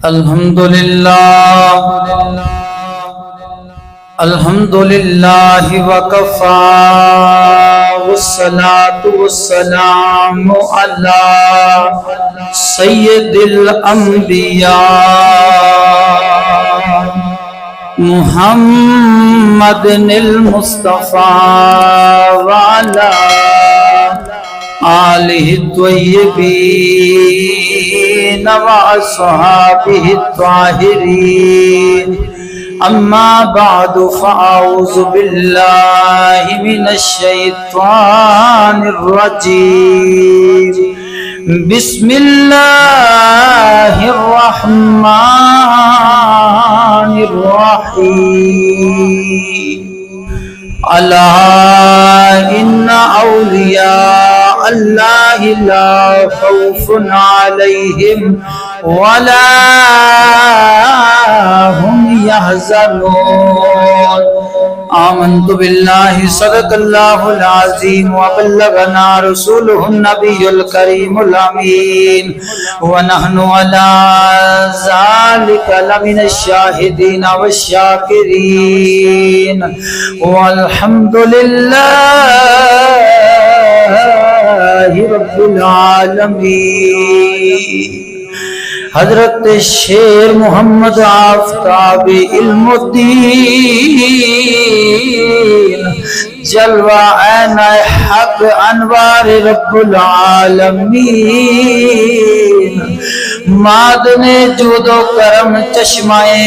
الحمدللہ وکفا والصلاة والسلام علی سید الانبیاء محمد المصطفى وعلى آلہ الطیبین واصحابہ الطاہرین اما بعد فاعوذ باللہ من الشیطان الرجیم بسم اللہ الرحمن الرحیم الا ان اولیاء اللہ لا خوف علیہم ولا هم يحزنون آمنت باللہ صدق اللہ العظیم وبلغنا رسوله النبی الکریم الامین ونحن على ذلك لمن الشاہدین والشاکرین والحمد للہ رب العالمین۔ حضرت شیر محمد آفتاب علم الدین جلوہ عین حق انوار رب العالمین معدن جود و کرم چشمائے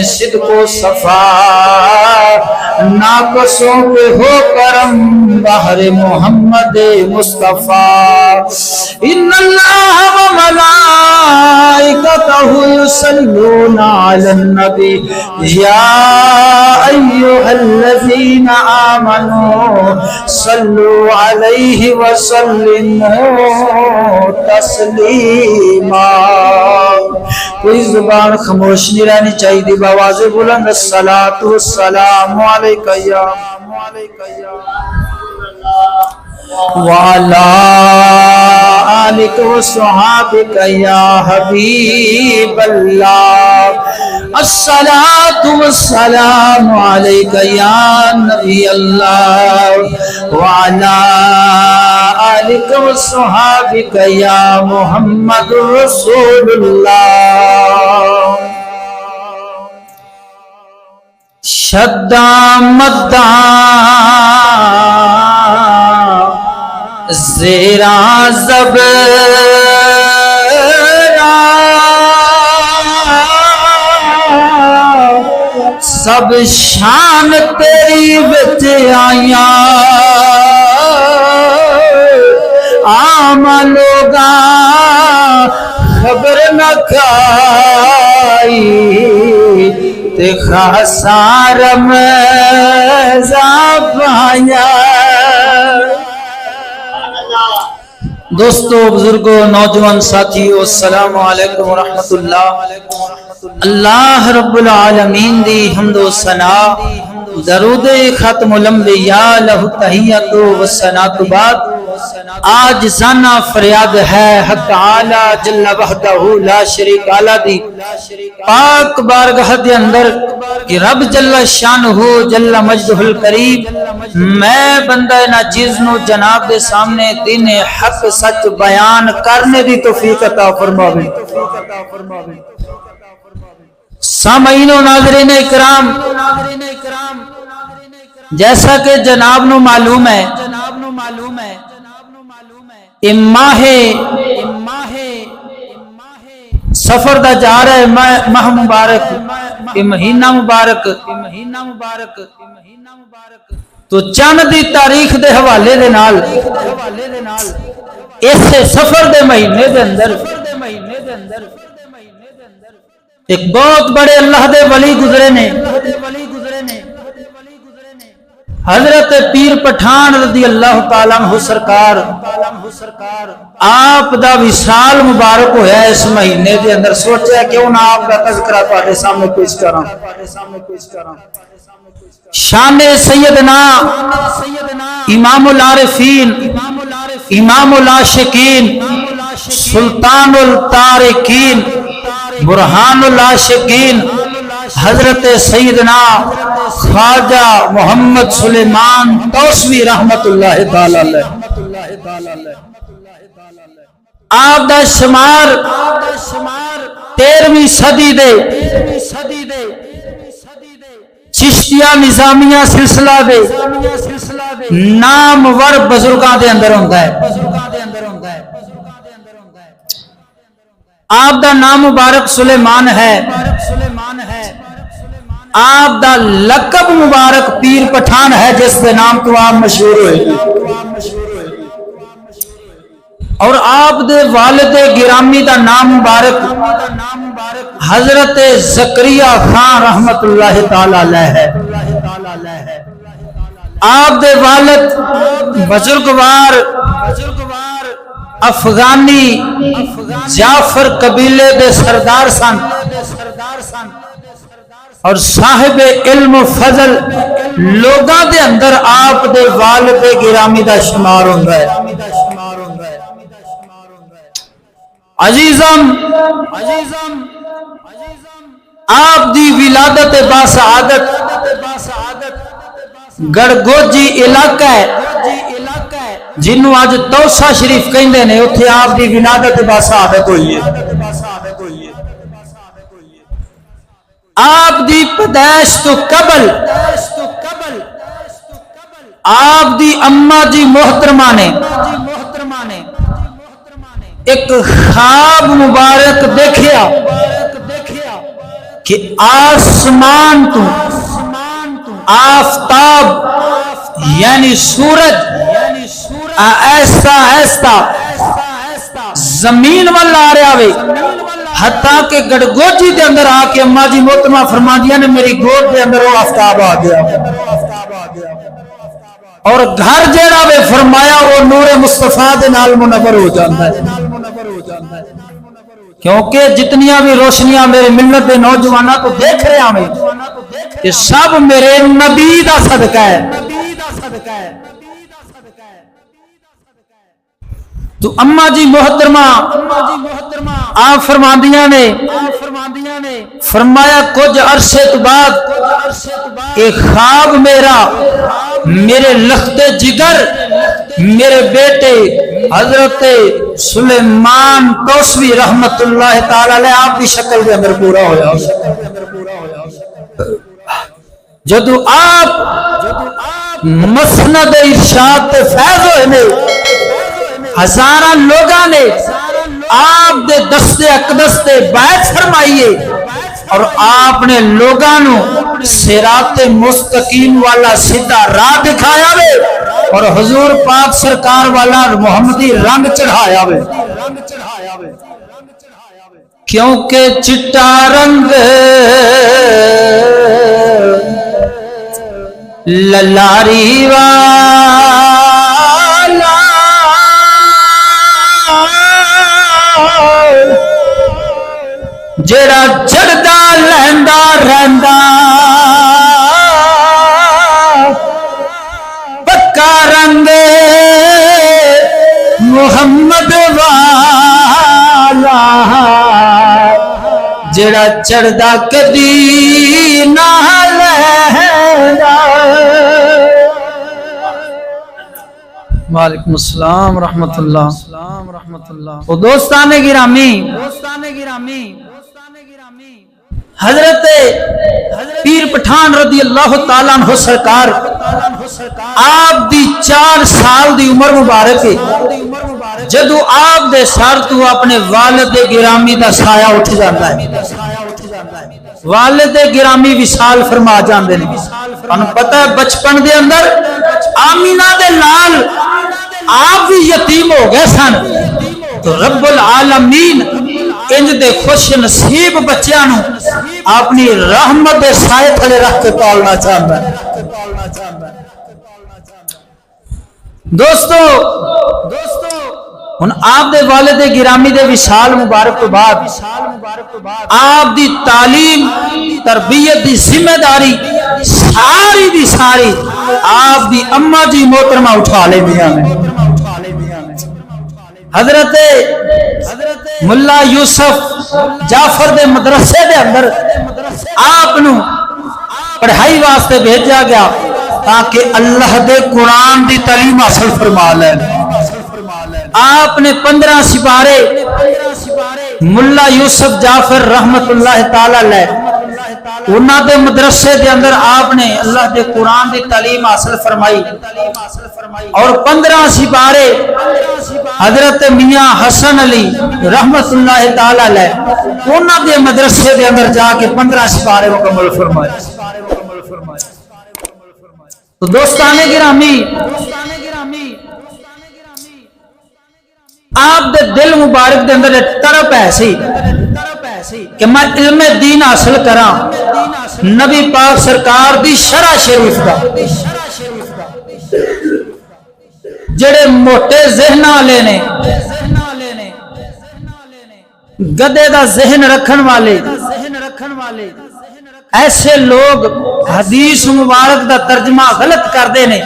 صدق و صفا ناقصوں پہ ہو کرم بحر محمد مصطفیٰ ان اللہ و ملائکتہ یصلون علی النبی یا ایہا الذین آمنوا صلوا علیہ وسلموا تسلیما۔ کوئی زبان خاموش نہیں رہنی چاہیے دی بآواز بلند الصلاۃ والسلام علیکہ یا وعلی آلک وصحابک یا حبیب اللہ الصلاۃ والسلام علیکہ یا نبی اللہ وعلی آلک وصحابک یا محمد رسول اللہ۔ شدہ مدہ زیرا زبرا سب شان تیری بچ آیاں عام لوگا خبر نہ کھائی تے خاصا رمضان پایا۔ دوستو، بزرگوں، نوجوان ساتھیو، السلام علیکم ورحمۃ اللہ۔ اللہ رب العالمین دی حمد و ثنا، درود ختم الانبیاء لہ تحیت و ثنا تو بعد آج زانہ فریاد ہے حق تعالی جل وحدہ لا شریک اعلی دی پاک بارگاہ دے اندر کہ رب جل شانہ جل مجدہ الکریم میں بندہ ناچیز نو جناب دے سامنے دین حق سچ بیان کرنے دی توفیق عطا فرماوے۔ سامعین و ناظرین اکرام، جیسا کہ جناب نو معلوم ہے ماہ سفر دا جا رہا ہے ماہ مبارک، مہینہ مبارک، تو چند دی تاریخ دے حوالے دے نال اس سفر دے مہینے دے اندر ایک بہت بڑے اللہ دے ولی گزرے نے، حضرت پیر پٹھان رضی اللہ تعالیٰ عنہ سرکار آپ دا وصال مبارک ہویا ہے اس مہینے دے اندر۔ سوچیا کیوں نہ آپ کا تذکرہ تہاڈے سامنے پیش کراں۔ شان سیدنا امام العارفین، امام العاشقین، سلطان التارکین، برہان العاشقین حضرت سیدنا خواجہ محمد سلیمان توسوی رحمت اللہ تعالی علیہ۔ آپ دا شمار 13ویں صدی دے چشتیہ نظامیہ سلسلہ دے نامور بزرگاں دے اندر ہوتا ہے۔ آپ دا نام مبارک سلیمان ہے، آپ دا لقب مبارک پیر پٹھان ہے جس دے نام تو آپ مشہور ہوئے، اور آپ دے والد گرامی دا نام مبارک حضرت زکریا خان رحمت اللہ تعالی علیہ ہے۔ آپ دے والد بزرگوار افغانی جعفر قبیلے دے سردار سن، اور صاحب علم و فضل لوگاں دے اندر آپ دے والد گرامی دا شمار ہوتا ہے۔ عزیزم آپ دی ولادت باسعادت گڑگوجی علاقہ ہے جنہوں آج توسا شریف کہندے نے، اتھے آپ دی ولادت باسعادت ہوئی ہے۔ آپ دی پیدائش تو قبل آپ دی اماں جی محترمہ نے ایک خواب مبارک دیکھیا کہ آسمان تو آفتاب یعنی سورج ایسا ایسا زمین وال آ رہا وے، حتیٰ کہ گڑگوجی دے اندر آ کے اماں جی محترمہ فرماندیاں نے میری گود دے اندر وہ آفتاب آ گیا، اور گھر جیڑا وے فرمایا وہ نور مصطفیٰ دے نال منور ہو جاتا ہے، کیونکہ جتنیاں بھی روشنیاں میرے ملت دے نوجوانوں کو دیکھ رہے ہیں یہ سب میرے نبی دا صدقہ ہے۔ تو اماں جی محترمہ آپ فرماندیاں نے فرمایا کچھ عرصے تو بعد ایک خواب میرا میرے لخت جگر میرے بیٹے حضرت سلیمان توسوی رحمت اللہ تعالی علیہ آپ کی شکل دے اندر پورا ہویا۔ جدو آپ مسند ارشاد تے فیض ہوئے نے، ہزاراں لوگاں نے آپ دے دستے اقدس تے بیعت فرمائیے، اور آپ نے لوگاں نو صراط مستقیم والا سیدھا راہ دکھایا وے، اور حضور پاک سرکار والا محمدی رنگ چڑھایا وے، کیونکہ چٹا رنگ للاری والا جڑا چڑھدا لہندا رہندا پکا رنگ محمد والا، جڑا چڑھدا کدی نہ لہندا۔ وعلیکم السلام رحمت اللہ۔ وہ دوستان گرامی، حضرت پیر پٹھان رضی اللہ تعالیٰ عنہ سرکار آپ دی 4 سال دی عمر مبارک ہے جدو آپ دے سر تو اپنے والد گرامی دا سایہ اٹھ جاتا ہے، والد گرامی وصال فرما جاندے نے۔ انہوں پتہ ہے بچپن دے اندر آمینہ دے لال آپ بھی یتیم ہو گئے سن، تو رب العالمین انج دے خوش نصیب بچیاں نو اپنی رحمت دے سائے تھلے رکھ کے پالنا چاہتا ہے۔ دوستو ہن آپ دے والد گرامی دے وصال مبارک تو بعد آپ دی تعلیم تربیت دی ذمہ داری ساری دی ساری آپ دی اماں جی محترمہ اٹھا لے دیا میں۔ حضرت ملا یوسف جعفر دے مدرسے دے اندر آپ نو پڑھائی واسطے بھیجا گیا تاکہ اللہ دے قرآن دی تعلیم حاصل فرما لیں. آپ نے 15 سپارے ملا یوسف جعفر رحمت اللہ تعالی علیہ انہاں دے مدرسے دے اندر آپ نے اللہ دے قرآن دی تعلیم حاصل فرمائی اور 15 سپارے حضرت میاں حسن علی رحمت اللہ تعالی علیہ انہاں دے مدرسے دے اندر جا کے 15 سپارے مکمل فرمائے. تو دوستان گرامی آپ دے دل مبارک دے اندر تڑپ ہے سی کہ میں علم دین حاصل کراں نبی پاک سرکار دی شرع شریف دا. جڑے موٹے ذہن والے نے گدے دا ذہن رکھن والے ایسے لوگ حدیث مبارک دا ترجمہ غلط کر دے نے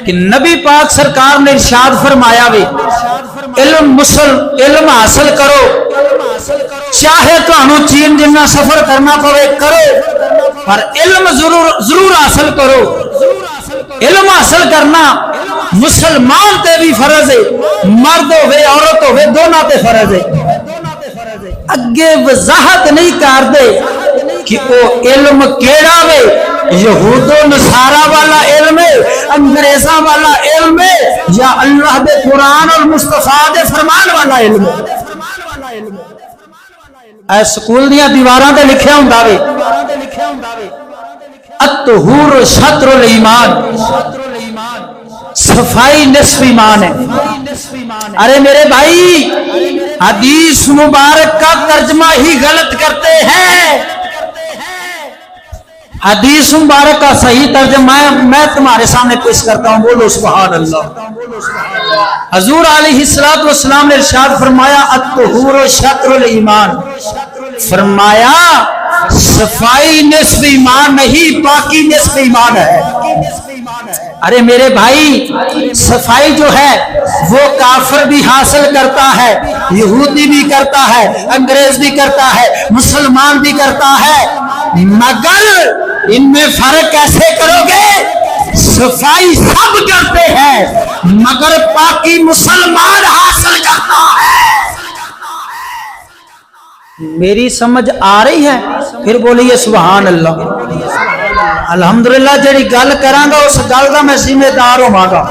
کہ نبی پاک سرکار نے ارشاد فرمایا وے علم حاصل کرو چاہے تو انہوں چین جنہ سفر کرنا پڑے کرو پر علم ضرور حاصل کرو. علم حاصل کرنا مسلمان تے بھی فرض ہے مرد ہوئے عورت ہوئے دونوں تے فرض ہے. اگے وضاحت نہیں کر دے کہ وہ علم کیڑا وے یہود و نصارہ والا علم ہے انگریزاں والا علم ہے یا اللہ دے قرآن اور مصطفیٰ دے فرمان والا علم ہے. اے سکول دیاں دیواراں تے لکھیا ہوندا وے الطہور شطر الایمان صفائی نصف ایمان ہے. ارے میرے بھائی حدیث مبارک کا ترجمہ ہی غلط کرتے ہیں. حدیث مبارک کا صحیح ترجمہ میں تمہارے سامنے پیش کرتا ہوں. بولو سبحان اللہ. حضور علیہ الصلوۃ والسلام نے ارشاد فرمایا الطہور شطر الایمان. فرمایا صفائی نصف ایمان نہیں پاکی نصف ایمان ہے. ارے میرے بھائی صفائی جو ہے وہ کافر بھی حاصل کرتا ہے یہودی بھی کرتا ہے انگریز بھی کرتا ہے مسلمان بھی کرتا ہے مگر ان میں فرق کیسے کرو گے؟ صفائی سب کرتے ہیں مگر پاکی مسلمان حاصل کرتا ہے. میری سمجھ آ رہی ہے؟ پھر بولیے سبحان اللہ. الحمدللہ جڑی گل کراں گا اس گل دا میں ذمہ دار ہوواں گا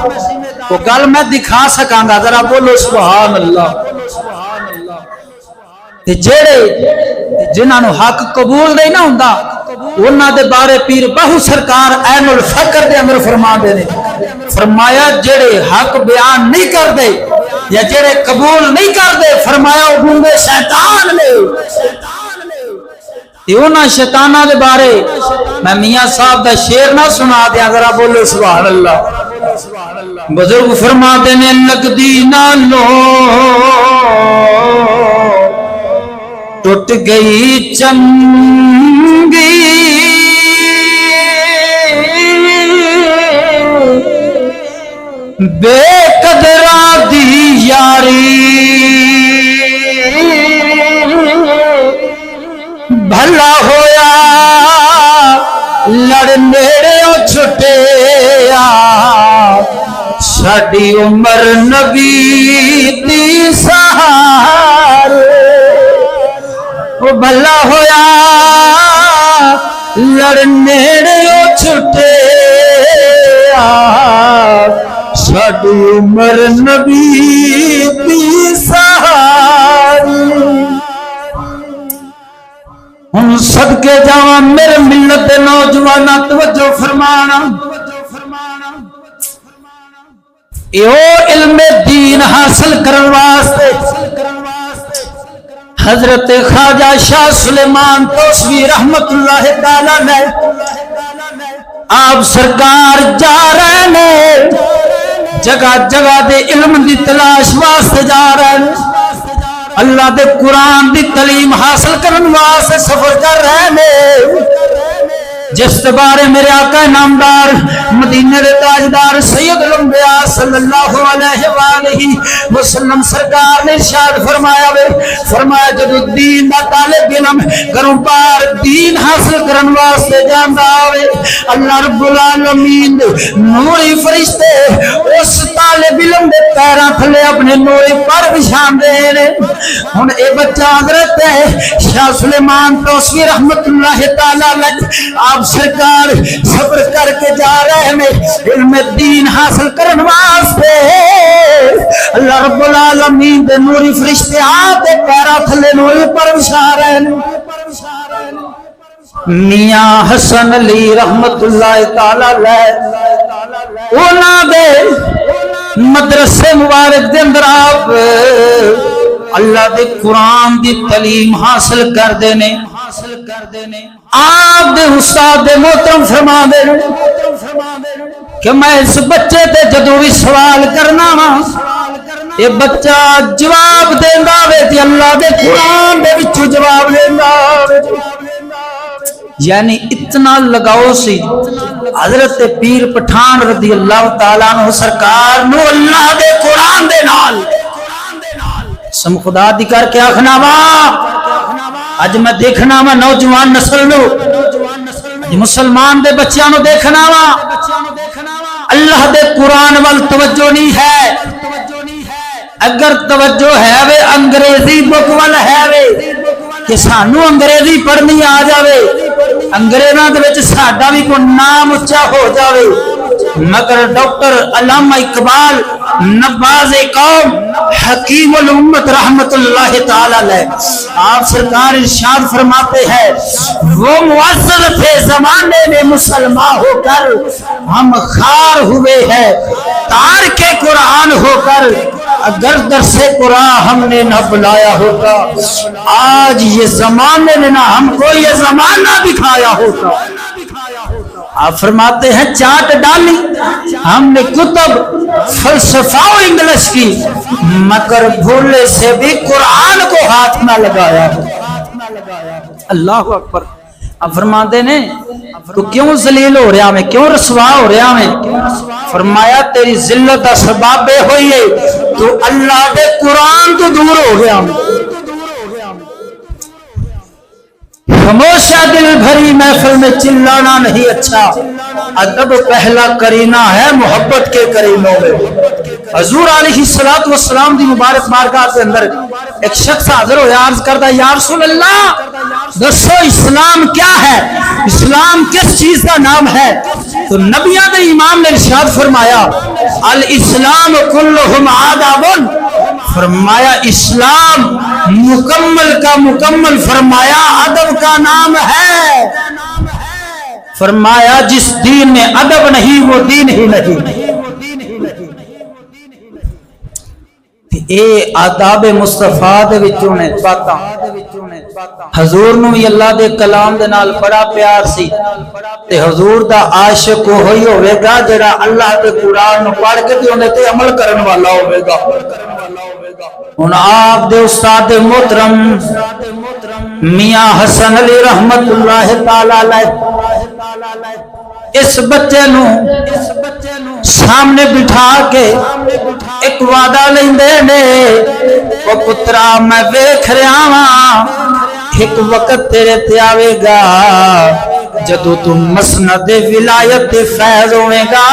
وہ گل میں دکھا سکاں گا. ذرا بولو سبحان اللہ. تے جڑے جنہاں نو حق قبول نہیں نہ ہوندا انہاں دے بارے پیر باہو سرکار عین الفقر دے اندر فرما دے نے فرمایا جڑے حق بیان نہیں کردے یا جڑے قبول نہیں کردے فرمایا وہ گنگے شیطان نے. انہاں شیطاناں دے بارے میں میاں صاحب دا شعر نہ سنا دیا. ذرا بولو سبحان اللہ. بزرگ فرماتے نے لگدی نالو ٹوٹ گئی چنگی بے قدرہ دی یاری بھلا ہویا لڑ نیڑے چھٹے ساڈی عمر نبی دی سہار. بھلا ہویا لڑ نیڑے چھٹے ساڈی عمر نبی دی سہار. ہن صدقے جاواں میرے ملت دے نوجواناں توجہ فرمانا ایو علم دین حاصل کرن واسطے حضرت خواجہ شاہ سلیمان توسوی رحمت اللہ تعالی علیہ آپ سرکار جا رہے ہیں جگہ جگہ دے علم دی تلاش واسطے جا رہے ہیں اللہ دے قرآن دی تعلیم حاصل کرن واسطے سفر کر رہے ہیں جس بارے میرے آقا نامدار مدینے دے تاجدار سید الانبیاء صلی اللہ علیہ وآلہ وسلم سرکار نے ارشاد فرمایا وے، فرمایا جدو دین دا طالب علم گھروں پار دین حاصل کرن واسطے جاندا ہوئے، اللہ رب العالمین نوری فرشتے اس طالب علم دے پیراں تھلے اپنے نوری پر بچھان دے نے۔ ہن اے بچہ حضرت شاہ سلیمان توسوی رحمت اللہ تعالی علیہ آپ سرکار صبر کر کے جا رہے ہیں علم دین حاصل کرن واسطے، اللہ رب العالمین دے نوری فرشتے آتے پیراں تھلے نوری پر بچھا رہے ہیں۔ میاں حسن علی رحمت اللہ تعالی علیہ اونا دے مدرسے مبارک دے اندر آپ اللہ دے قرآن دی تعلیم حاصل کر دینے، آپ دے استاد دے محترم فرما دینے کہ میں اس بچے تے جدو بھی سوال کرنا وا یہ بچہ جواب دیندا وے تے اللہ دے قرآن دے وچوں جواب دیندا وے۔ یعنی اتنا لگاؤ سی حضرت پیر پٹھان رضی اللہ تعالیٰ عنہ سرکار نو اللہ دے قرآن دے نال سم خدا دی کر کے آخنا وا اج میں دیکھنا وا نوجوان نسل نو مسلمان دے بچیاں نو دیکھنا وا اللہ دے قرآن وال توجہ نہیں ہے، اگر توجہ ہے وے انگریزی بک وال ہے وے کہ سانو انگریزی پڑھنی آ جاوے، انگریزاں دے وچ ساڈا بھی کوئی نام اونچا ہو جاوے، مگر ڈاکٹر علامہ اقبال نواز قوم حکیم الامت رحمت اللہ تعالی علیہ آپ سرکار ارشاد فرماتے ہیں وہ معزز تھے زمانے میں مسلمان ہو کر ہم خار ہوئے ہیں تارک قرآن ہو کر اگر درس قرآن ہم نے نہ بلایا ہوگا آج یہ زمانے نے نہ ہم کو یہ زمانہ دکھایا ہوگا۔ آپ فرماتے ہیں چاٹ ڈالی ہم نے کتب فلسفہ و انگلش کی مگر بھولے سے بھی قرآن کو ہاتھ نہ لگایا۔ اللہ اکبر۔ آپ فرماتے ہیں تو کیوں ذلیل ہو رہا میں، کیوں رسوا ہو رہا میں؟ فرمایا تیری ذلت اسباب ہوئی ہے تو اللہ دے قرآن تو دور ہو گیا میں۔ خاموشہ دل بھری محفل میں چلانا نہیں اچھا، ادب پہلا کرینہ ہے محبت کے کرینوں میں۔ حضور علیہ السلام دی مبارک بارگاہ کے اندر ایک شخص حاضر ہو عرض کرتا یا رسول اللہ دسو اسلام کیا ہے، اسلام کس چیز کا نام ہے؟ تو نبیوں کے امام نے ارشاد فرمایا الاسلام کلہم آداب، فرمایا اسلام مکمل کا مکمل، فرمایا ادب کا نام ہے، فرمایا جس دین میں ادب نہیں وہ دین ہی نہیں۔ اے آداب مصطفیٰ دے وچوں نے باتاں حضور نو بھی اللہ دے کلام دے نال بڑا پیار سی تے حضور دا عاشق ہوئی ہوئے گا جڑا اللہ دے قرآن نو پڑھ کے تے اونے تے عمل کرن والا ہوئے گا۔ ان آپ دے استاد محترم میاں حسن علی رحمت اللہ تعالی علیہ اس بچے نو سامنے بٹھا کے ایک وعدہ لیندے نے او پترا میں ویکھ رہا ہاں ایک وقت تیرے تے آوے گا جدو تم مسند ولایت فیض ہوئے گا،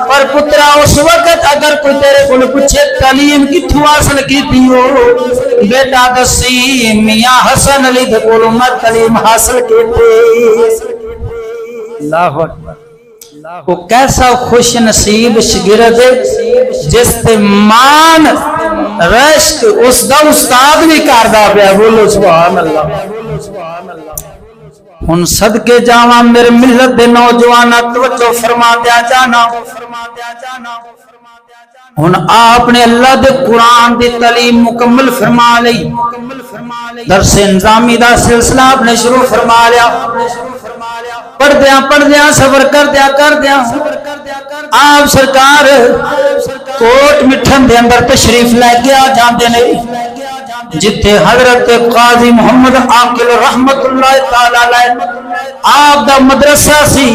پر پترا اس وقت اگر کوئی تیرے کو پوچھے تعلیم کتھوں حاصل کی ہو بیٹا دسی میاں حسن علی دے کولوں میں تعلیم حاصل کی۔ اللہ اکبر۔ وہ کیسا خوش نصیب شگرد جس تے مان رشک اس دا استاد بھی کردہ پیا، بولو سبحان اللہ۔ ہن صدقے جاواں میرے ملت دے نوجوانا توجہ فرما دیا جانا، ہن آپ نے اللہ دے قرآن دی تعلیم مکمل فرما لئی، درس انظامی دا سلسلہ آپ نے شروع فرما لیا، پڑھ دیاں سفر کر دیا آپ سرکار کوٹ مٹھن دے اندر تشریف لے کے آ جاندے نے۔ جتھے حضرت قاضی محمد عاقل رحمت اللہ تعالی علیہ آپ دا مدرسہ سی،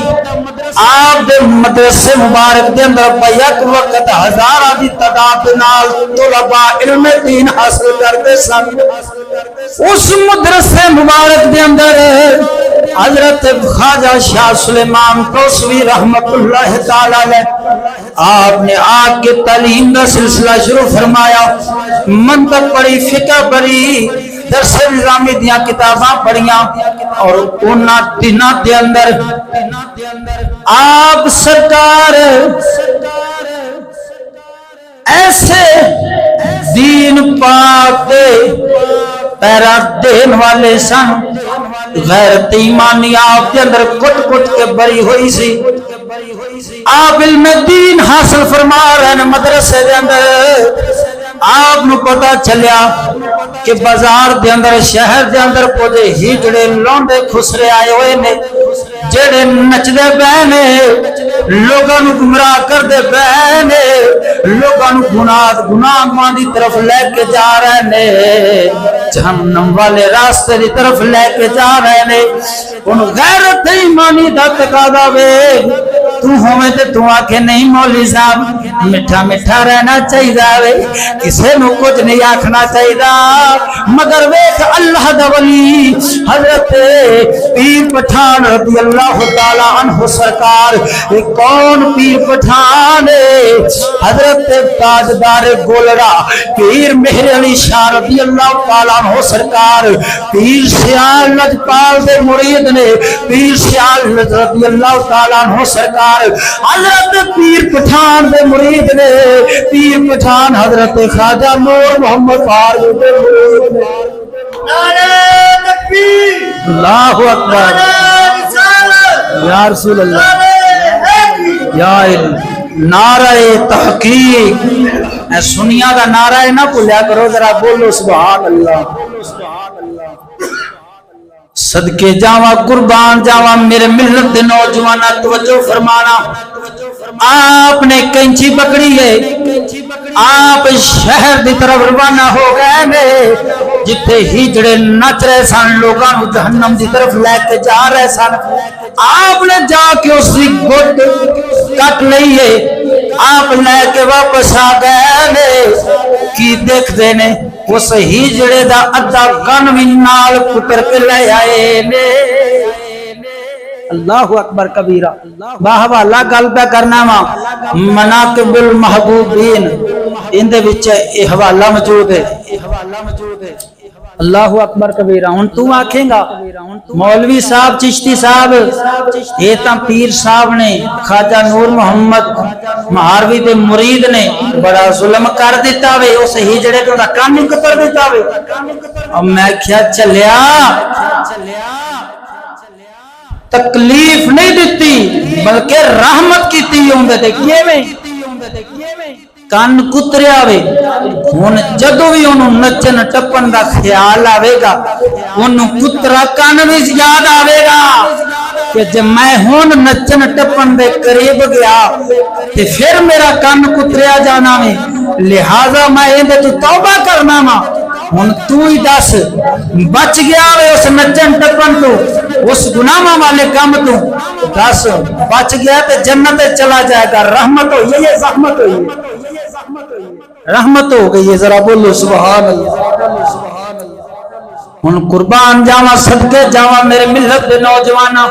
آپ دے مدرسے مبارک دے اندر بیک وقت ہزاراں دی تعداد نال طلباء علم دین حاصل کرتے سن۔ اس مدرسے مبارک دے اندر حضرت خواجہ شاہ سلیمان کوسوی رحمت اللہ تعالی علیہ آپ نے آگ کے تعلیم کا سلسلہ شروع فرمایا، منطق پڑھی، فقہ پڑھی، درس نظامی دیاں کتاباں پڑھیاں، اور انہاں دنوں دے اندر آپ سرکار ایسے دین پاک دے پیرا دین والے سن، غیرت ایمانی آپ کے اندر کٹ کٹ کے بری ہوئی سی۔ آپ علم دین حاصل فرما رہے ہیں مدرسے دے اندر، آپ نو پتا چلیا کہ بازار دے اندر شہر دے اندر کچھ ہجڑے لونڈے خسرے آئے ہوئے نے، جڑے نچدے پے نے، لوگاں نو گمراہ کردے پے نے، لوگاں نو گناہ دی طرف لے کے جا رہے نے، جہنم والے راستے دی طرف لے کے جا رہے نے۔ ان غیرت ایمانی دا تقاضا وے، تو ہوئے تے تو آکھے نہیں مولی صاحب مٹھا مٹھا رہنا چاہیے، کسے نو کچھ نہیں آکھنا چاہیے، مگر ویکھ اللہ دا ولی حضرت پیر پٹھان رضی اللہ تعالی عنہ سرکار، کون پیر پٹھان؟ حضرت تاجدار گولڑا پیر مہر علی شاہ رضی اللہ تعالی عنہ سرکار، پیر سیال لجپال دے مرید نے، پیر سیال رضی اللہ تعالی عنہ سرکار حضرت پیر پٹھان دے مرید نے، پیر پٹھان حضرت خواجہ نور محمد فاروق دے مرید نے۔ نعرہ تکبیر، اللہ اکبر، یا رسول اللہ، یا نعرہ تحقیق، اے سنیا دا نعرہ ہے نہ بھولیا کرو، ذرا بولو سبحان اللہ۔ صدقے جاواں قربان جاواں میرے ملت دے نوجوانا توجہ فرمانا، آپ نے کینچی پکڑی ہے، آپ شہر دی طرف روانہ ہو گئے نے، جتھے ہجڑے نچ رہے سن، لوگاں نو جہنم دی طرف لے کے جا رہے سن، آپ نے جا کے اس کی گھٹ کٹ لئی ہے، آپ لے کے واپس آ گئے نے، کی دیکھ دے نے اس ہجڑے دا ادھا کن وی نال پتر کے لے آئے نے۔ اللہ اکبر کبیرہ، باہوالا گل پہ کرنا وا مناقب المحبوبین، ان دے وچ یہ حوالہ موجود ہے۔ اللہ اکبر کبیرہ۔ ہن تو آکھیں گا مولوی صاحب چشتی صاحب یہ تاں پیر صاحب نے خواجہ نور محمد مہاروی دے مرید نے بڑا ظلم کر دیتا وے، اس ہجڑے تو دا کان نہیں کتر دیتا وے۔ اب میں کیا چلیا تکلیف نہیں دیتی بلکہ رحمت کیتی ہوندے تے کیے میں کان کتریا وے۔ ہن جدوں بھی انہوں نچن ٹپن دا خیال آوے گا، انہوں کترا کان بھی یاد آوے گا کہ جب میں ہون نچن ٹپن دے قریب گیا تے پھر میرا کان کتریا جانا میں، لہذا میں اندے تو توبہ کرنا ماں۔ ہن تو ہی دس بچ گیا وے اس نچن ٹپن تو، اس گناہ والے کام تو، دس بچ گیا تے جنت چلا جائے گا، رحمت ہوئی ہے یا زحمت ہوئی ہے؟ رحمت ہو گئی ہے، ذرا بولو سبحان اللہ۔ ہن قربان جاواں صدقے جاواں میرے ملت دے نوجواناں،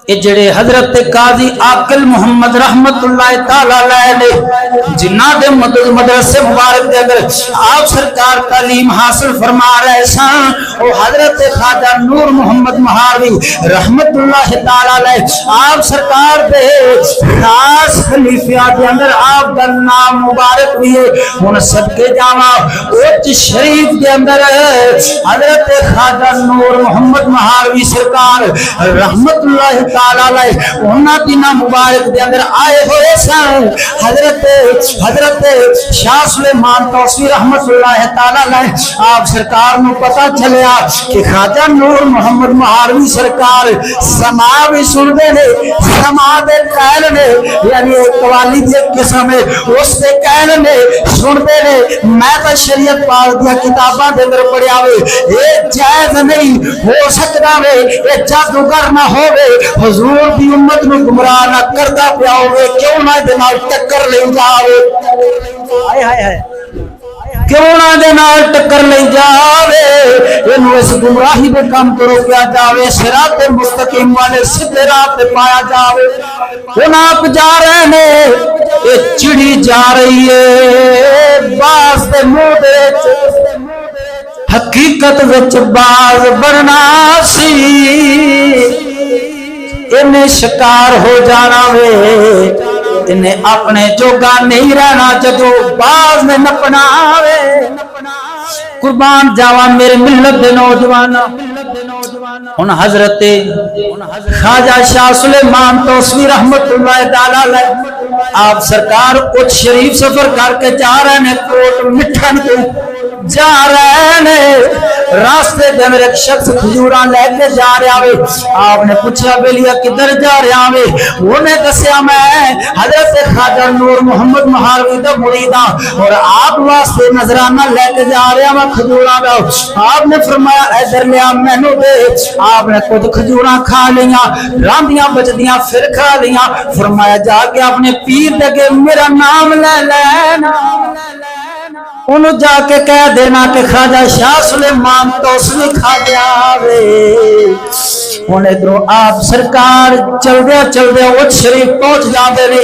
یہ جڑے حضرت قاضی عاقل محمد رحمت اللہ تعالی علیہ نے جنہ دے مدرسے مبارک دے اندر آپ سرکار تعلیم حاصل فرما رہے سن، وہ حضرت خواجہ نور محمد مہاروی رحمت اللہ تعالی علیہ آپ سرکار دے خاص خلیفہ دے اندر آپ دا نام مبارک بھی ہے۔ ہن صدقے جاواں اوچ شریف دے اندر حضرت خواجہ نور محمد مہاروی سرکار رحمت اللہ تعالی علیہ انہاں دناں مبارک دے اندر آئے ہوئے سن حضرت شاہ سلیمان توسیع رحمت اللہ تعالی علیہ آپ سرکار نو پتہ چلیا کہ خواجہ نور محمد مہاروی سرکار سما بھی سن دے نے سما دے قائل نے یعنی قوالی دی قسم ہے اس دے قائل نے سن دے نے میں تو شریعت پاک دی کتاباں دے اندر پڑھیا وے اے جائز نہیں ہو سکدا وے اے جادوگر نہ ہوے حضور دی امت نو گمراہ نہ کردا پیا ہوے کیوں نہ دے نال ٹکر لے جاوے ہائے ہائے ہائے کیوں نہ دے نال ٹکر لے جاوے اینو اس گمراہی دے کام تو روکیا جاوے صراط مستقیم والے سیدھے راہ تے پایا جاوے انہاں آپ جا رہے نے اے چڑی جا رہی ہے باز دے منہ دے حقیقت وچ باز بننا سی انہیں شکار ہو جانا وے انہیں اپنے جوگا نہیں رہنا جدو باز نے نپنا وے قربان جاوا میرے ملت دے نوجوان ان حضرت خواجہ شاہ سلیمان توسیع رحمت اللہ تعالی علیہ آپ سرکار کچھ شریف سفر کر کے جا رہے ہیں کوٹ مٹھن کے جا رہے ہیں راستے دے میرے ایک شخص کھجوراں لے کے جا رہا وے آپ نے پوچھا بیلیا کدھر جا رہا وے انہیں دسیا میں حضرت خواجہ نور محمد مہاروی دا مرید ہاں اور آپ واسطے نظرانہ لے کے جا رہا میں کھجوراں دا آپ نے فرمایا ادھر لیا مینوں دے آپ نے خود کھجوراں کھا لیاں راندیاں بچدیاں پھر کھا لیاں فرمایا جا کے اپنے پیر دے کے میرا نام لے لینا انہوں جا کے کہہ دینا کہ خواجہ شاہ سلیمان توسیع خواجہ وے انہیں ادھروں آپ سرکار چل دے اٹھ شریف پہنچ جاندے نے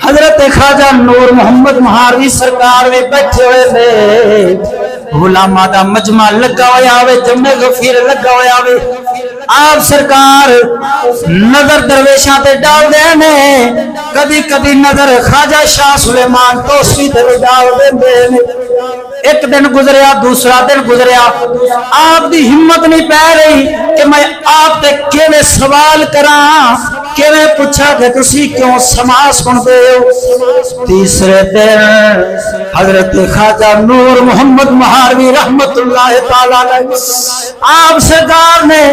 حضرت خواجہ نور محمد مہاروی سرکار بھی بیٹھے ہوئے نے غلاماں دا مجمع لگا ہویا وے جمع غفیر لگا ہویا وے آپ سرکار نظر درویشاں تے ڈال دے نے کدی کدی نظر خواجہ شاہ سلیمان توسیع تے ڈال دے نے ایک دن گزریا دوسرا دن گزریا آپ دی ہمت نہیں پہ رہی کہ میں آپ تے کیویں سوال کراں کیویں پوچھا کہ تسی کیوں سما سن دے ہو تیسرے دن حضرت خواجہ نور محمد مہاروی رحمت اللہ تعالی علیہ آپ سرکار نے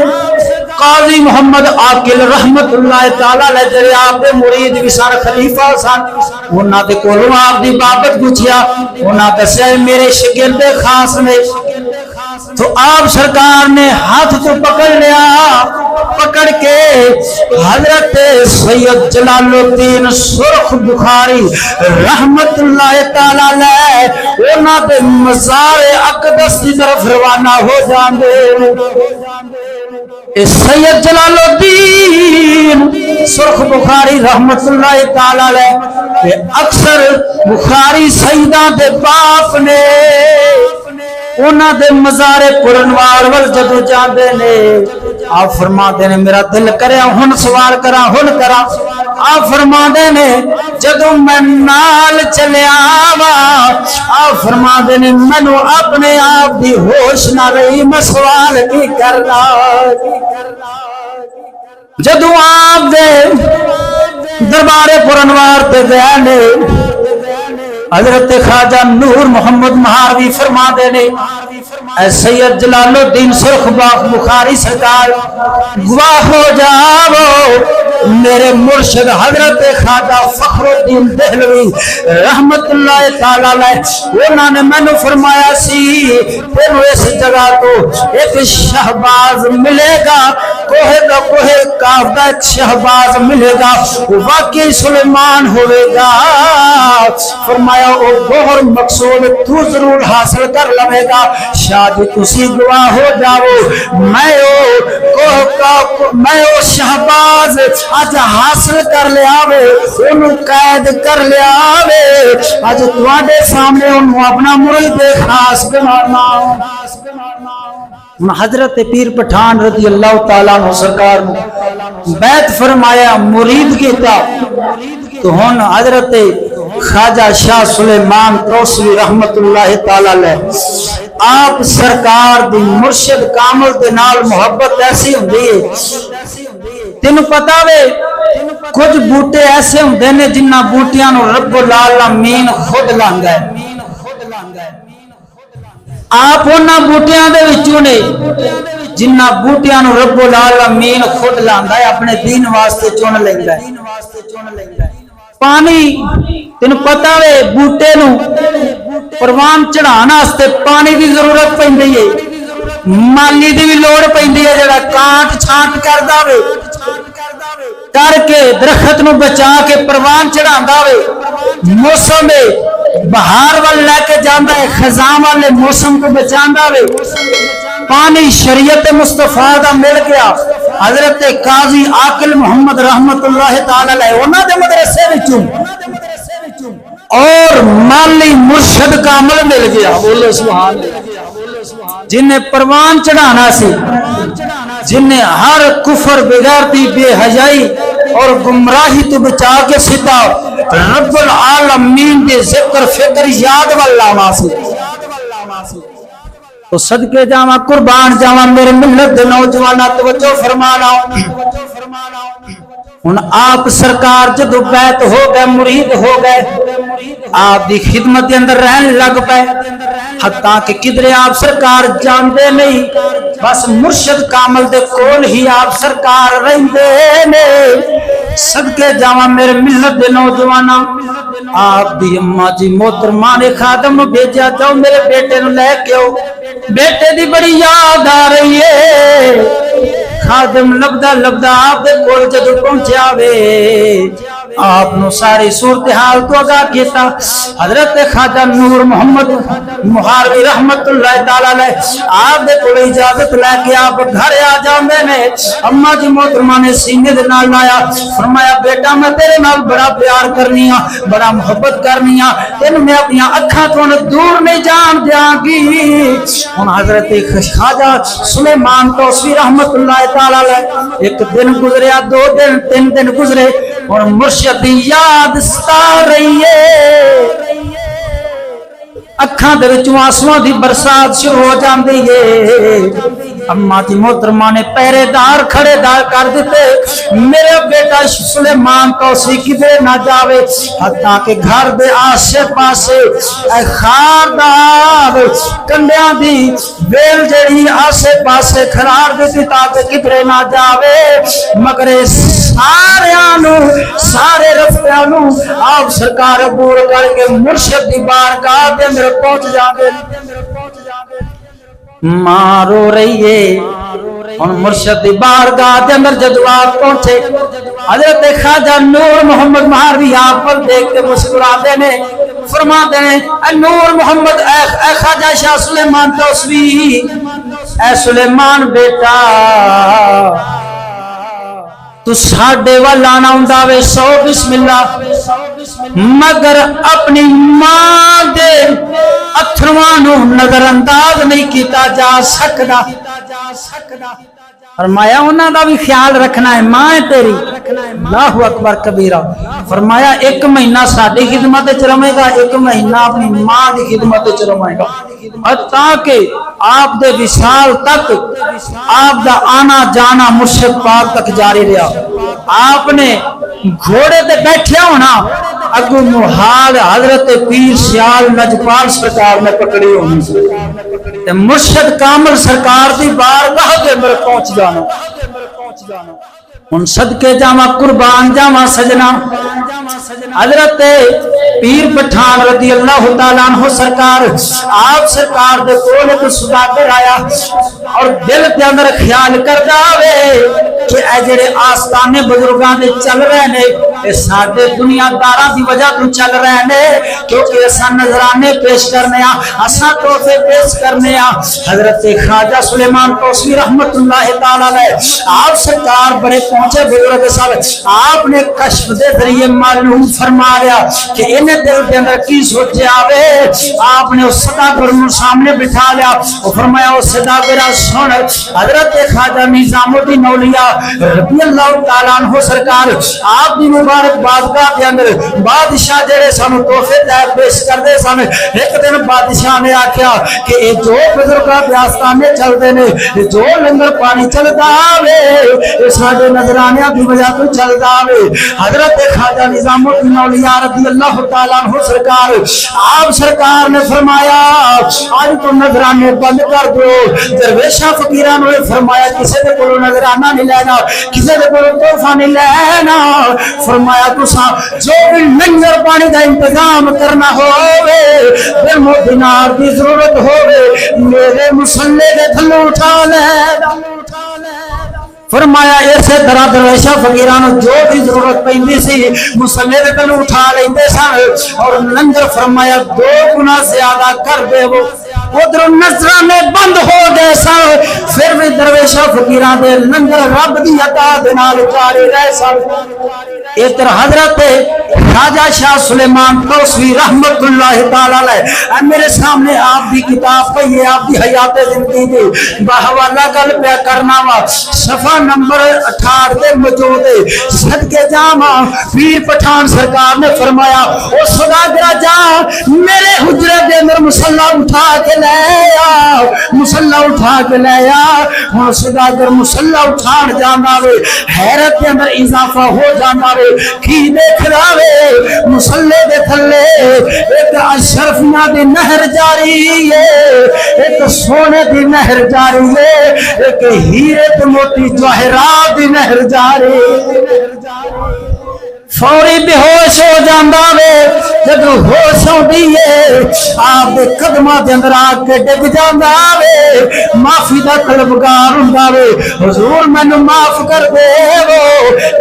قاضی محمد عاقل رحمت اللہ تعالی علیہ جڑے آپ دے مرید بھی سن خلیفہ سن انہاں دے کولوں آپ دی بابت پوچھیا انہاں دسیا میرے شاگرد خاص نے تو آپ سرکار نے ہاتھ تو پکڑ لیا پکڑ کے حضرت سید جلال الدین سرخ بخاری رحمت اللہ تعالی علیہ انہاں دے مزار اقدس کی طرف روانہ ہو جاندے سید جلال الدین سرخ بخاری رحمت اللہ تعالی علیہ اکثر بخاری سیدہ دے باپ نے انہاں دے مزار پرنوار ول جدو جاندے نے آپ فرماتے نے میرا دل کریا ہن سوال کراں ہن کراں آپ فرماتے نے جدو میں نال چلیا وا آپ فرماتے نے مینوں اپنے آپ دی ہوش نہ رہی میں سوال کی کرنا جدو آپ دے دربار پرنوار تے گئے نے حضرت خواجہ نور محمد مہاروی فرما دے نے اے سید جلال الدین سرخ بخاری سرکار گواہ ہو جاؤ میرے مرشد حضرت خواجہ فخر الدین دہلوی رحمت اللہ تعالی علیہ انہوں نے مینوں فرمایا سی تینوں اس جگہ تو ایک شہباز ملے گا کوہ کاف دا ایک شہباز ملے گا وہ واقعی سلیمان ہوئے گا فرمایا او بہر مقصود تو ضرور حاصل کر لے گا شاہ جی تسی گواہ ہو جاؤ میں او شہباز آج حاصل کر لیا وے انہوں قید کر لیا وے آج تواڈے سامنے انہوں اپنا مرید خاص بنانا حضرت پیر پٹھان رضی اللہ تعالیٰ عنہ سرکار بیعت فرمایا مرید کیتا تو ہن حضرت خواجہ شاہ سلیمان توسیع رحمت اللہ تعالی علیہ آپ سرکار دی مرشد کامل دے نال محبت ایسی ہوندی ہے تینوں پتا وے کچھ بوٹے ایسے ہوندے نے جنہ بوٹیاں نو رب العالمین خود لاندا ہے. آپ انہاں بوٹیاں دے وچوں نے جنہ بوٹیاں نو رب العالمین خود لاندا ہے اپنے دین واسطے چن لیندا ہے. پانی تینوں پتا وے بوٹے نو پروان چڑھان واسطے پانی دی ضرورت پیندی ہے. مالی دی بھی لوڑ پیندی ہے جڑا کانٹ چھانٹ کردا وے کر کے درخت نو بچا کے پروان چڑھاندا وے. موسم بہار وال لے کے جاندا ہے خزاں والے موسم کو بچاندا وے. پانی شریعت مصطفیٰ دا مل گیا حضرت قاضی عاقل محمد رحمت اللہ تعالی علیہ انہاں دے مدرسے وچوں اور مالی مرشد کامل مل گیا. بولو سبحان اللہ. جنہیں پروان چڑھانا سی جنہیں ہر کفر بغیرتی بے حیائی اور گمراہی تو بچا کے سیدھا رب العالمین دے ذکر فکر یاد واللہ سی. تو صدقے جاواں قربان جاواں میرے ملت دے نوجواناں توجہ فرمانا. ہن آپ سرکار جدو بیت ہو گئے مرید ہو گئے آپ دی خدمت کے اندر رہن لگ پے حتیٰ کہ کدھر آپ سرکار جاندے نہیں بس مرشد کامل دے کول ہی آپ سرکار رہندے نے. صدقے جاواں میرے ملت دے نوجواناں آپ دی اماں جی محترمہ نے خادم نو بھیجا جاؤ میرے بیٹے نو لے کے آؤ بیٹے دی بڑی یاد آ رہی ہے. خادم لبدا لبدا آپ دے کول جدوں پہنچیا وے آپ نو ساری صورتحال تو آگاہ کیتا. حضرت خواجہ نور محمد محاروی رحمت اللہ تعالی علیہ آپ دے کول اجازت لے کے آپ گھر آ جاندے نے. اماں جی محترمہ نے سینے دے نال لایا فرمایا بیٹا میں تیرے نال بڑا پیار کرنی ہاں بڑا محبت کرنی ہاں تینوں میں اپنی اکھاں تو دور نہیں جان دیاں گی. ہن حضرت خواجہ سلیمان توسوی رحمت اللہ تعالی علیہ ایک دن گزریا دو دن تین دن گزرے اور مرشد دی یاد ستا رہی ہے. اکھاں دے وچوں آنسواں دی برسات شروع ہو جاندی ہے. اماں جی محترمہ نے پہرے دار کھڑے دار کر دیتے میرا بیٹا سلیمان توسوی کدھر نہ جاوے حتیٰ کہ گھر دے آسے پاسے اے خاردار کنڈیاں دی ویل جڑی آسے پاسے کھرار دیتی تاکہ کدھر نہ جاوے مگر سارے رفتیانوں آپ سرکار عبور کر کے مرشد دی بارگاہ دے اندر پہنچ جاندے. ماں رو رہی ہے اور مرشد دی بارگاہ دے اندر جدو آپ پہنچے حضرت خواجہ نور محمد مہاروی آپ پر دیکھ کے مسکراتے نے فرماتے ہیں اے نور محمد اے خواجہ شاہ سلیمان توسوی اے سلیمان بیٹا تو ساڈے وال آنا ہوندا وے سو بسم اللہ مگر اپنی ماں دے اتھرواں نو نظر انداز نہیں کیتا جا سکدا. فرمایا انہاں دا بھی خیال رکھنا ہے ماں ہے تیری. اللہ اکبر کبیرہ. فرمایا ایک مہینہ ساڈی خدمت وچ رہے گا ایک مہینہ اپنی ماں دی خدمت وچ رہے گا حتیٰ کہ آپ دے وصال تک آپ دا آنا جانا مرشد پاک تک جاری رہا. آپ نے گھوڑے تے بیٹھیا ہونا اگو محال حضرت پیر سیال نجپال سرکار نے پکڑی ہونی تے مرشد کامل سرکار دی بارگاہ دے اندر پہنچ جانا. ان صدقے جاواں قربان جاواں سجنا حضرت پیر پٹھان رضی اللہ تعالیٰ عنہ سرکار آپ سرکار دے کول ایک سوداگر آیا اور دل دے اندر خیال کردا وے کہ اے جڑے آستانے بزرگاں دے چل رہے نے اے ساڈے دنیا داراں دی وجہ تو چل رہے نے کیونکہ اساں نذرانے پیش کرنے ہاں اساں تحفے پیش کرنے ہاں. حضرت خواجہ سلیمان توسوی رحمت اللہ تعالی علیہ آپ سرکار بڑے پہنچے بزرگ صاحب آپ نے کشف دے ذریعے معلوم فرمایا کہ انہیں دل کے اندر کی سوچے آوے. آپ نے اس صداگر کو سامنے بٹھا لیا اور فرمایا اس صداگر سن حضرت خواجہ نظام الدین اولیاء رضی اللہ تعالیٰ عنہ سرکار آپ دی مبارک بادگاہ کے اندر بادشاہ جڑے سانو تحفے پیش کرتے سن. ایک دن بادشاہ نے آخیا کہ یہ جو بزرگاں دے آستانے چلتے ہیں, جو لنگر پانی چلتا وے, یہ سارے نظرانیاں کی وجہ تو چلتا وے. حضرت خواجہ نظام الدین اولیاء رضی اللہ تعالیٰ عنہ سرکار, آپ سرکار نے فرمایا آج تو نظرانے بند کر دو. درویشاں فقیراں نے فرمایا کسی دے کولوں نظرانہ نہیں لینا, کسی دے کولوں تحفہ نہیں لینا. فرمایا تساں جو بھی لنگر پانی دا انتظام کرنا ہووے, درہم و دینار دی ضرورت ہووے, میرے مصلے دے تھلوں اٹھا لینا. فرمایا ایسے طرح درویشاں فقیران جو بھی ضرورت پیندی سی مصلے دے تھلوں اٹھا لیندے سن. اور لنگر فرمایا 2 گنا زیادہ کر دے وہ. ادھر نظرانے بند ہو گئے سن, پھر بھی درویشاں فقیران دے لنگر رب دی عطا دے نال جاری رہے سن. ادھر حضرت خواجہ شاہ سلیمان توسوی رحمت اللہ تعالی علیہ, میرے سامنے آپ دی کتاب پئی ہے, آپ دی حیات زندگی دی بحوالہ گل پہ کرنا وا, صفحہ نمبر 68 دے موجود ہے. صدقے جاواں پیر پٹھان سرکار نے فرمایا او سوداگرا جا میرے حجرے دے اندر مصلا اٹھا کے لے آ, مصلا اٹھا کے لے آ. ہن سوداگر مصلا اٹھان جاندا وے, حیرت دے اندر اضافہ ہو جاندا وے. کی دیکھ رہا وے مصلے دے تھلے ایک اشرفیاں دی نہر جاری ہے, ایک سونے دی نہر جاری ہے, ایک ہیرے تے موتی جواہرات دی نہر جاری. فوری بے ہوش ہو جاندا وے, جب ہوش ہوندی ہے آپ دے قدماں دے اندر آ کے ڈگ جاندا وے, معافی دا طلبگار ہوندا وے. حضور مینوں معاف کر دے وہ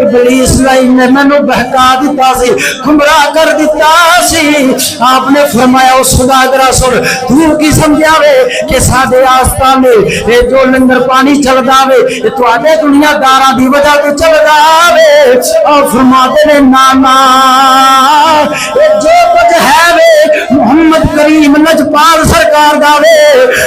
ابلیس لائی نے مینوں بہکا دتا سی, گمراہ کر دتا سی. آپ نے فرمایا اس سوداگرا سن تو کی سمجھا وے کہ ساڈے آستانے اے جو لنگر پانی چلدا وے اے تواڈے دنیا داراں دی وجہ تو چلدا وے. اور فرماتے نے نانا جو کچھ ہے وے محمد کریم نجپال سرکار دا وے.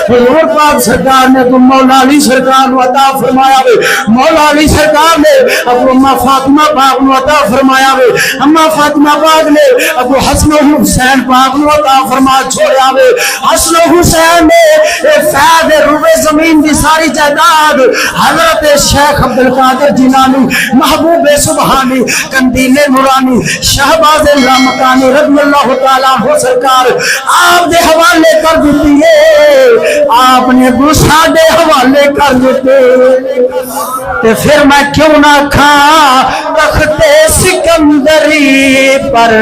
حضور پاک سرکار نے تو مولا علی سرکار نو عطا فرمایا وے, مولا علی سرکار نے ابو اماں فاطمہ پاک نو عطا فرمایا وے, اماں فاطمہ پاک نے ابو حسن و حسین پاک نو عطا فرما چھوڑیا وے. حسن و حسین نے فیض روح زمین دی ساری جائیداد حضرت شیخ عبدالقادر جیلانی محبوب سبحانی قندیل نورانی شہباز لامکانی رضی اللہ تعالیٰ عنہ سرکار آپ دے حوالے کر دیتی ہے. آپ نے دوسرا دے حوالے کر دیتے تے پھر میں کیوں نہ کھاں تخت سکندری پر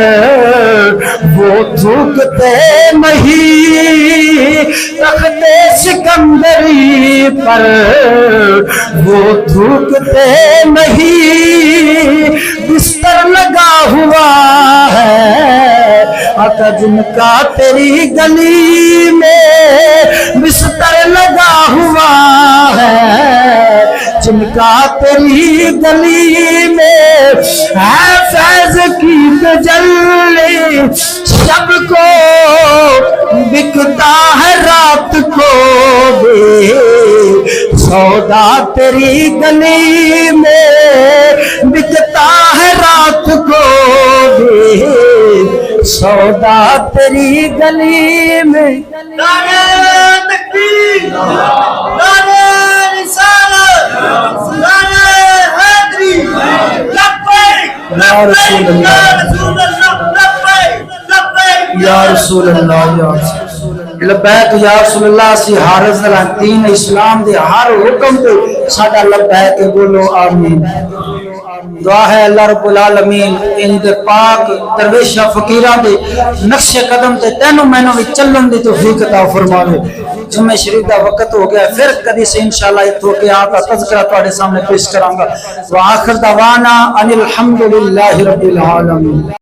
وہ تھوکتے نہیں, تخت سکندری پر وہ تھوکتے نہیں. بستر لگا ہوا ہے آقا جن کا تیری گلی میں, بستر لگا ہوا ہے جن کا تیری گلی میں. ہے فیض کی تجلی شب کو بکتا ہے رات کو بھی, سودا تیری گلی میں بکتا ہے رات کو بھی, سودا تیری گلی میں. نعرہ تکبیر, نعرہ رسالت, نعرہ حیدری, لبیک یا رسول اللہ, یا رسول اللہ, یا لبیک یا رسول اللہ. سی حارث دین اسلام دے ہر حکم تے ساڈا لبیک بولو آمین. دعا ہے اللہ رب العالمین ان دے پاک درویشاں فقیراں دے نقش قدم تے تینوں مینوں وچ چلن دی توفیق عطا فرماوے. جمعہ شریف دا وقت ہو گیا, پھر کدی سے انشاءاللہ اتھو کے آتا تذکرہ تواڈے سامنے پیش کراں گا. وآخر دعوانا ان الحمدللہ رب العالمین.